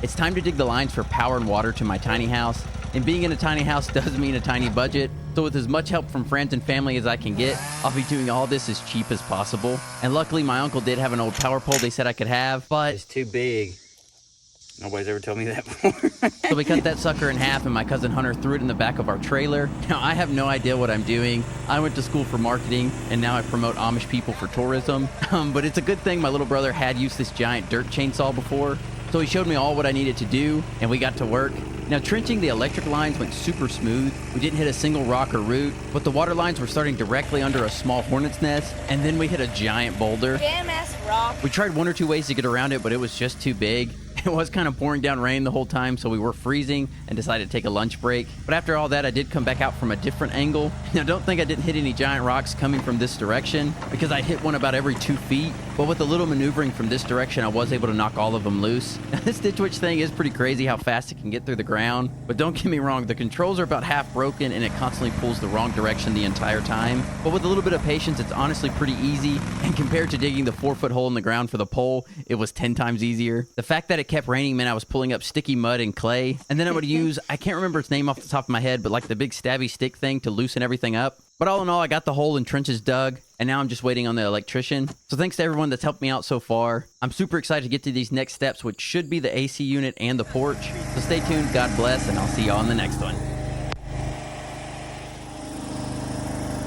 It's time to dig the lines for power and water to my tiny house. And being in a tiny house does mean a tiny budget, so with as much help from friends and family as I can get, I'll be doing all this as cheap as possible. And luckily, my uncle did have an old power pole they said I could have, but It's too big. Nobody's ever told me that before. so we cut that sucker in half, and my cousin Hunter threw it in the back of our trailer. Now, I have no idea what I'm doing. I went to school for marketing, and now I promote Amish people for tourism. But it's a good thing my little brother had used this giant dirt chainsaw before, so he showed me all what I needed to do, and we got to work. Now, trenching the electric lines went super smooth. We didn't hit a single rock or root, but the water lines were starting directly under a small hornet's nest, and then we hit a giant boulder. Damn-ass rock. We tried one or two ways to get around it, but it was just too big. It was kind of pouring down rain the whole time, so we were freezing and decided to take a lunch break. But after all that, I did come back out from a different angle. Now, don't think I didn't hit any giant rocks coming from this direction, because I hit one about every 2 feet. But with a little maneuvering from this direction, I was able to knock all of them loose. Now, this Ditch Witch thing is pretty crazy how fast it can get through the ground. But don't get me wrong, the controls are about half broken, and it constantly pulls the wrong direction the entire time. But with a little bit of patience, it's honestly pretty easy. And compared to digging the 4-foot hole in the ground for the pole, it was 10 times easier. The fact that it kept raining meant I was pulling up sticky mud and clay, and then I would use, I can't remember its name off the top of my head, but like the big stabby stick thing to loosen everything up. But all in all, I got the hole and trenches dug, and now I'm just waiting on the electrician. So thanks to everyone that's helped me out so far. I'm super excited to get to these next steps, which should be the AC unit and the porch. So stay tuned, God bless, and I'll see y'all in the next one.